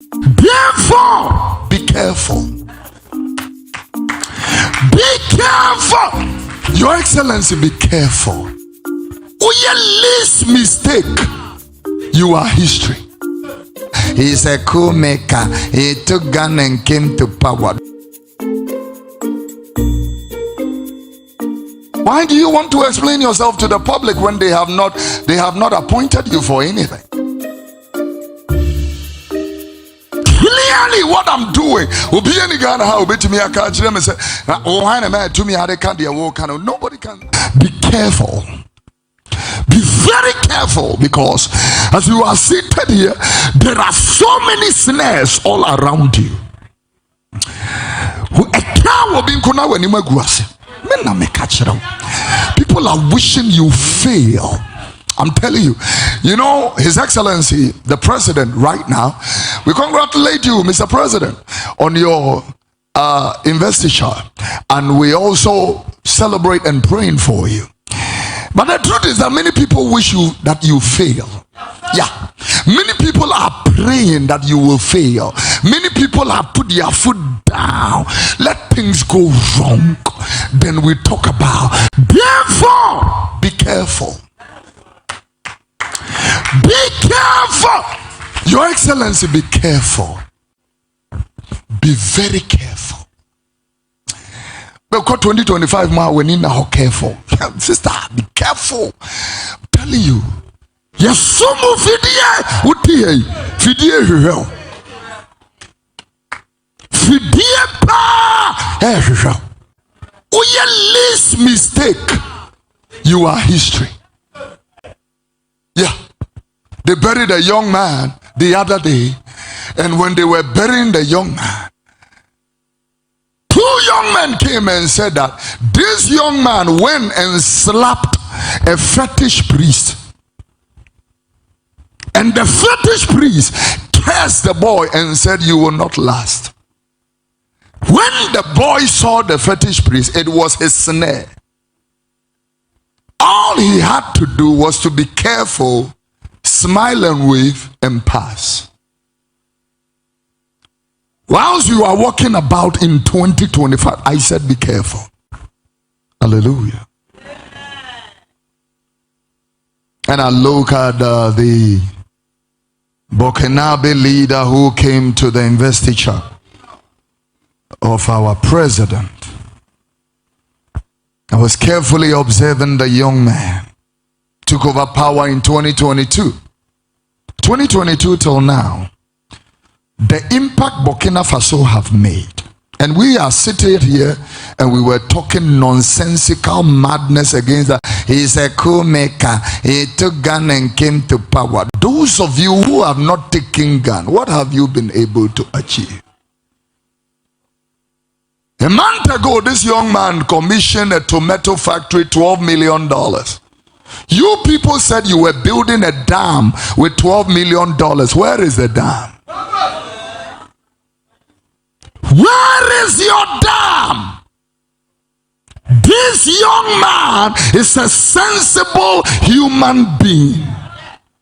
Therefore, be careful. Be careful. Your Excellency, be careful. With your least mistake, you are history. He's a coup maker. He took gun and came to power. Why do you want to explain yourself to the public when they have not appointed you for anything? Clearly, what I'm doing will be any Ghana how to me. I can't say, oh, I am to me how they can't walk. Nobody can. Be careful. Be very careful, because as you are seated here, there are so many snares all around you. People are wishing you fail. I'm telling you. You know, His Excellency, the President, right now, we congratulate you, Mr. President, on your investiture. And we also celebrate and praying for you. But the truth is that many people wish that you fail. Yeah. Many people are praying that you will fail. Many people have put their foot down. Let things go wrong. Then we talk about. Therefore, be careful. Be careful. Your Excellency, be careful. Be very careful. Because 2025 man, we need now careful. Sister, be careful. I'm telling you. Yes, some of Fidie pa. With your least mistake, you are history. Yeah. They buried a young man the other day, and when they were burying the young man, two young men came and said that this young man went and slapped a fetish priest. And the fetish priest cursed the boy and said, you will not last. When the boy saw the fetish priest, it was his snare. All he had to do was to be careful, smile and wave and pass. Whilst you are walking about in 2025, I said be careful. Hallelujah. And I look at the Burkina leader who came to the investiture of our president. I was carefully observing the young man. Took over power in 2022. 2022 till now. The impact Burkina Faso have made. And we are seated here and we were talking nonsensical madness against that. He's a coup maker. He took gun and came to power. Those of you who have not taken gun, what have you been able to achieve? A month ago, this young man commissioned a tomato factory, $12 million. You people said you were building a dam with $12 million. Where is the dam? Where is your dam? This young man is a sensible human being.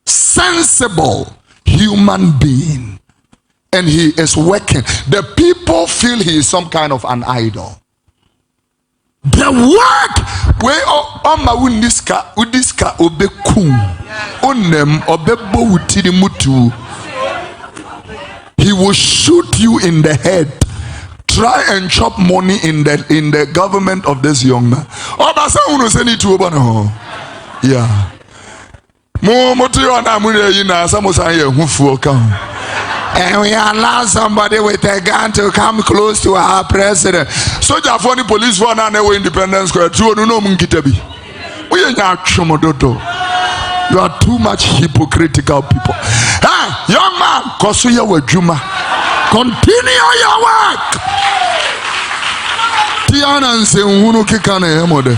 Sensible human being. And he is working. The people feel he is some kind of an idol. The work where Udiska obekum onem obebo utirimutu. He will shoot you in the head. Try and chop money in the government of this young man. Yeah. And we allow somebody with a gun to come close to our president. So the funny police for an Independence Square. You are too much hypocritical people. Hey, young man, Kosuya Wajuma. Continue your work. Tiana and say Uno Kikane Emode.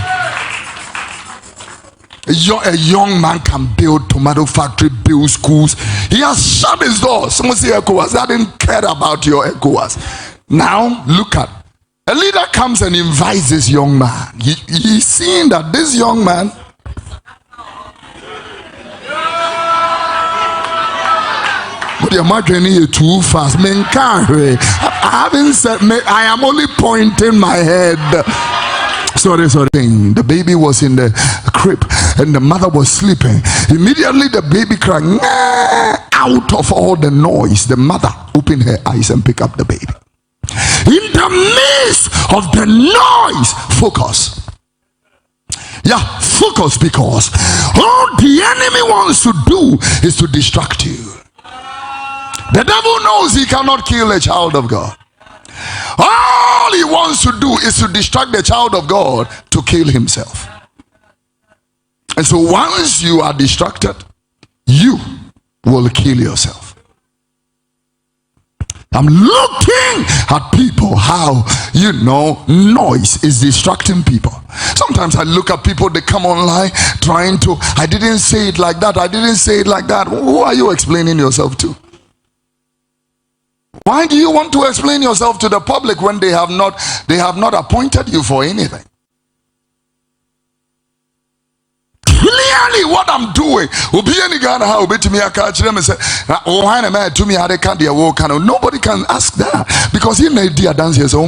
A young man can build tomato factory, build schools. He has shut his doors. Someone say ECOWAS. I didn't care about your ECOWAS. Now look at a leader comes and invites this young man. He's seeing that this young man Your margin is too fast. I haven't said, I am only pointing my head. Sorry. The baby was in the crib and the mother was sleeping. Immediately the baby cried. Out of all the noise, the mother opened her eyes and picked up the baby. In the midst of the noise, focus. Yeah, focus, because all the enemy wants to do is to distract you. The devil knows he cannot kill a child of God. All he wants to do is to distract the child of God to kill himself. And so once you are distracted, you will kill yourself. I'm looking at people, how noise is distracting people. Sometimes I look at people, they come online trying to, I didn't say it like that, Who are you explaining yourself to? Why do you want to explain yourself to the public when they have not appointed you for anything? Clearly what I'm doing nobody can ask that, because he made the dance here. So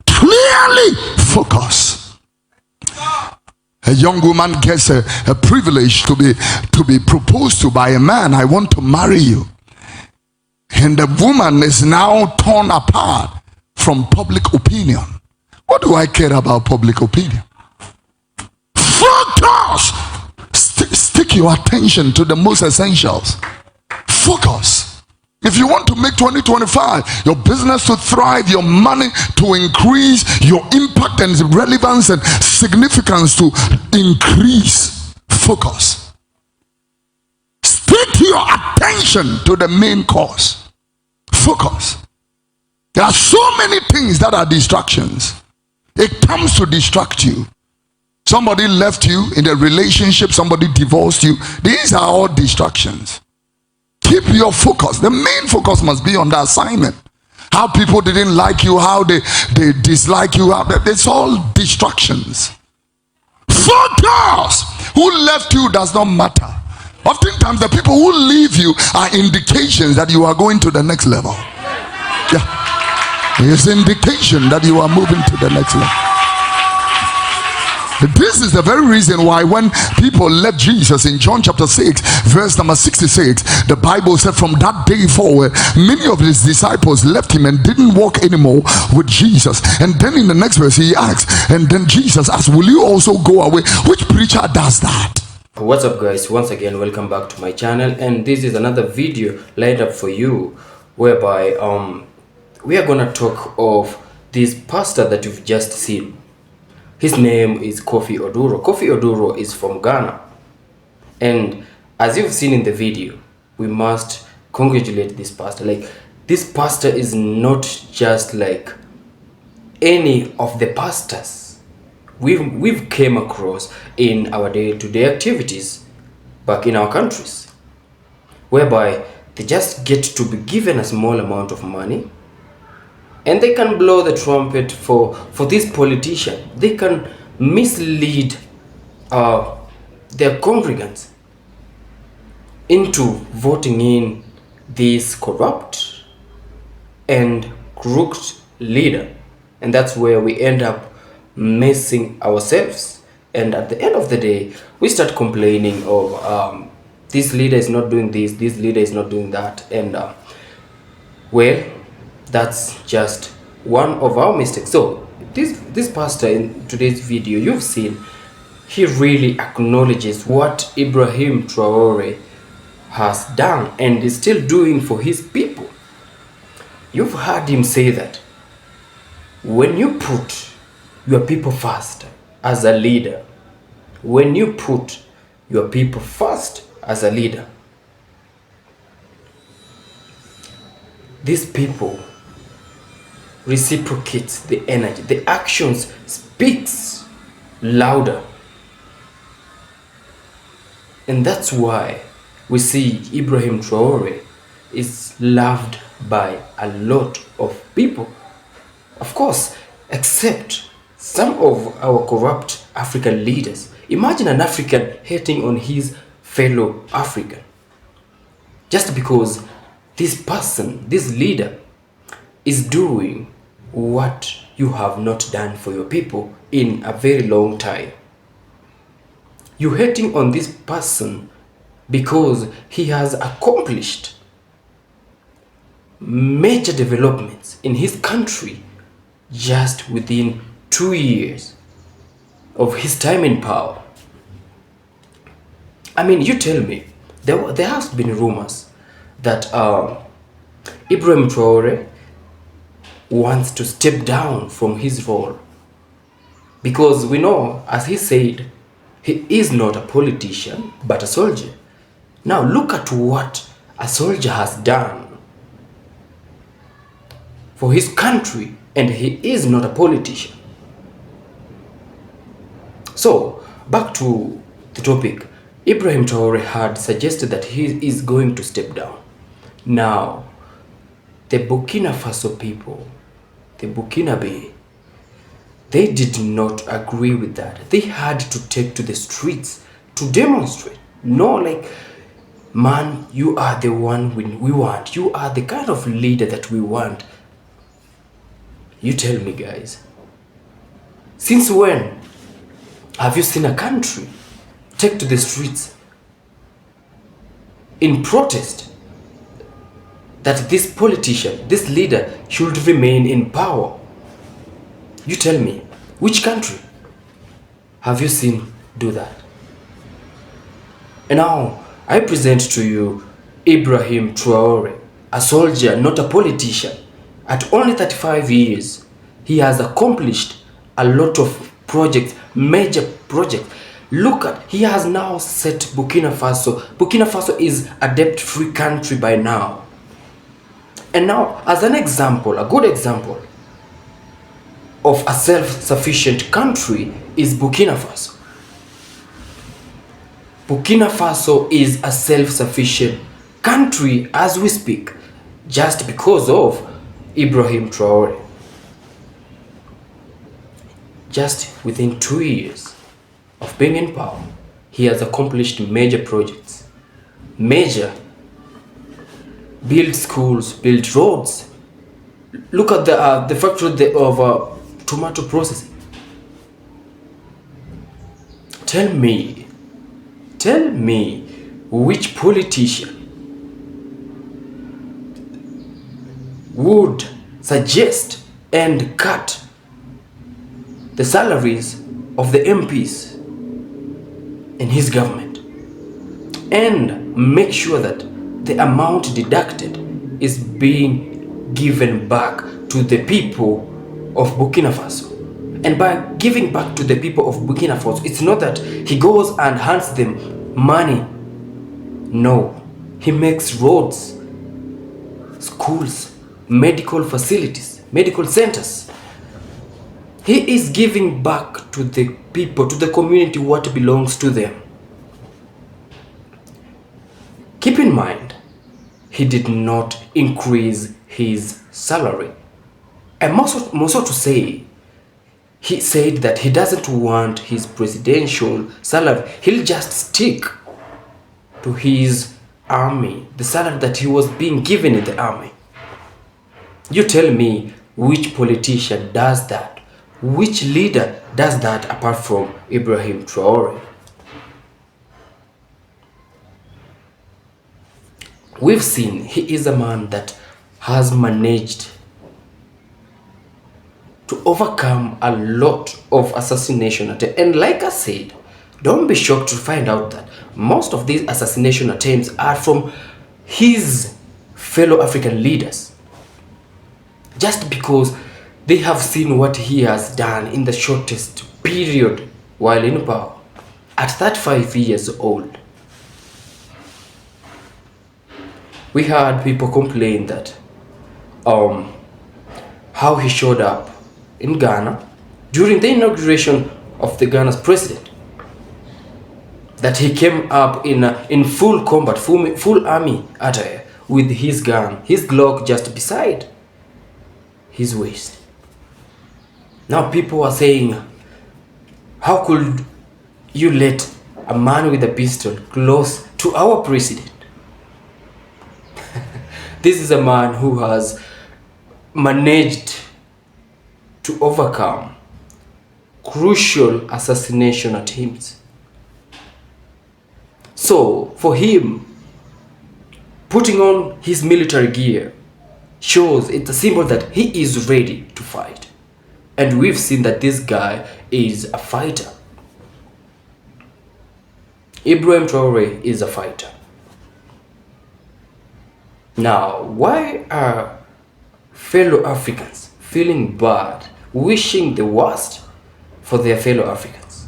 clearly focus. A young woman gets a privilege to be proposed to by a man. I want to marry you. And the woman is now torn apart from public opinion. What do I care about public opinion? Focus! Stick your attention to the most essentials. Focus. If you want to make 2025 your business to thrive, your money to increase, your impact and relevance and significance to increase, focus. Stick your attention to the main cause. Focus. There are so many things that are distractions. It comes to distract you. Somebody left you in a relationship, somebody divorced you. These are all distractions. Keep your focus. The main focus must be on the assignment. How people didn't like you, how they dislike you, it's all distractions. Focus. Who left you does not matter. Oftentimes the people who leave you are indications that you are going to the next level. Yeah, it's an indication that you are moving to the next level. This is the very reason why when people left Jesus in John chapter 6 verse number 66, the Bible said from that day forward many of his disciples left him and didn't walk anymore with Jesus. And then in the next verse he asks, and then Jesus asked, will you also go away? Which preacher does that? What's up guys, once again welcome back to my channel, and this is another video lined up for you whereby we are gonna talk of this pastor that you've just seen. His name is Kofi Oduro. Kofi Oduro is from Ghana, and as you've seen in the video, we must congratulate this pastor. Like, this pastor is not just like any of the pastors we've came across in our day-to-day activities back in our countries, whereby they just get to be given a small amount of money and they can blow the trumpet for this politician. They can mislead their congregants into voting in this corrupt and crooked leader, and that's where we end up messing ourselves. And at the end of the day, we start complaining of this leader is not doing this leader is not doing that, and well, that's just one of our mistakes. So this pastor in today's video you've seen, he really acknowledges what Ibrahim Traore has done and is still doing for his people. You've heard him say that when you put your people first as a leader, when you put your people first as a leader, these people reciprocates the energy. The actions speaks louder, and that's why we see Ibrahim Traore is loved by a lot of people, of course, except some of our corrupt African leaders. Imagine an African hating on his fellow African just because this person, this leader, is doing what you have not done for your people in a very long time. You hating on this person because he has accomplished major developments in his country just within 2 years of his time in power. I mean, you tell me, there has been rumors that Ibrahim Traore wants to step down from his role because we know, as he said, he is not a politician but a soldier. Now look at what a soldier has done for his country, and he is not a politician. So back to the topic. Ibrahim Traore had suggested that he is going to step down. Now the Burkina Faso people, the Burkinabe, they did not agree with that. They had to take to the streets to demonstrate. No, like, man, you are the one we want. You are the kind of leader that we want. You tell me, guys, since when have you seen a country take to the streets in protest that this politician, this leader, should remain in power? You tell me, which country have you seen do that? And now I present to you Ibrahim Traore, a soldier, not a politician. At only 35 years, he has accomplished a lot of projects, major projects. Look at, he has now set Burkina Faso. Burkina Faso is a debt-free country by now. And now, as an example, a good example of a self-sufficient country is Burkina Faso. Burkina Faso is a self-sufficient country as we speak, just because of Ibrahim Traore. Just within 2 years of being in power, he has accomplished major projects. Major. Build schools, build roads. Look at the factory of tomato processing. Tell me which politician would suggest and cut the salaries of the MPs in his government and make sure that the amount deducted is being given back to the people of Burkina Faso. And by giving back to the people of Burkina Faso, it's not that he goes and hands them money. No, he makes roads, schools, medical facilities, medical centers. He is giving back to the people, to the community, what belongs to them. Keep in mind, he did not increase his salary. And more so to say, he said that he doesn't want his presidential salary. He'll just stick to his army, the salary that he was being given in the army. You tell me which politician does that? Which leader does that apart from Ibrahim Traore? We've seen he is a man that has managed to overcome a lot of assassination attempts. And like I said, don't be shocked to find out that most of these assassination attempts are from his fellow African leaders. Just because they have seen what he has done in the shortest period while in power, at 35 years old. We heard people complain that how he showed up in Ghana during the inauguration of the Ghana's president, that he came up in full combat, full army attire, with his gun, his Glock just beside his waist. Now people are saying, how could you let a man with a pistol close to our president? This is a man who has managed to overcome crucial assassination attempts. So for him, putting on his military gear shows, it's a symbol that he is ready to fight. And we've seen that this guy is a fighter. Ibrahim Traore is a fighter. Now, why are fellow Africans feeling bad, wishing the worst for their fellow Africans?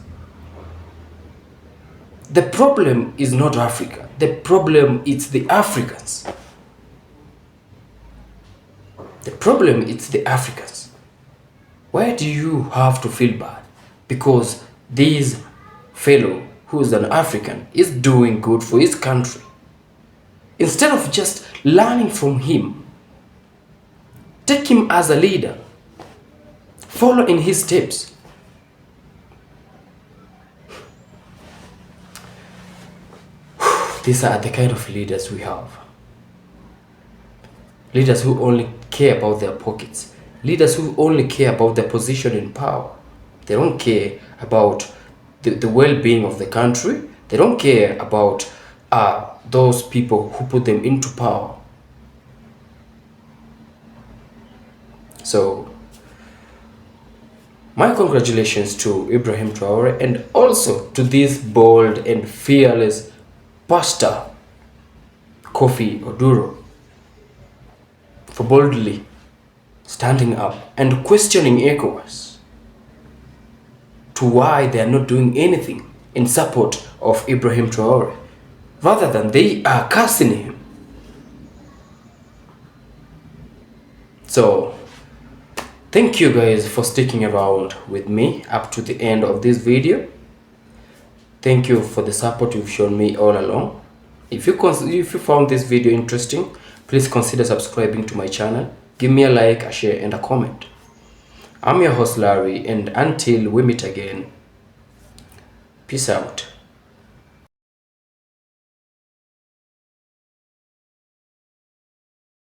The problem is not Africa. The problem is the Africans. The problem is the Africans. Why do you have to feel bad? Because this fellow who is an African is doing good for his country. Instead of just learning from him, take him as a leader. Follow in his steps. These are the kind of leaders we have. Leaders who only care about their pockets. Leaders who only care about their position in power. They don't care about the well-being of the country. They don't care about those people who put them into power. So, my congratulations to Ibrahim Traore and also to this bold and fearless Pastor Kofi Oduro for boldly standing up and questioning ECOWAS to why they are not doing anything in support of Ibrahim Traore. Rather than they are cursing him. So, thank you guys for sticking around with me up to the end of this video. Thank you for the support you've shown me all along. If you found this video interesting, please consider subscribing to my channel. Give me a like, a share, and a comment. I'm your host Larry, and until we meet again, peace out.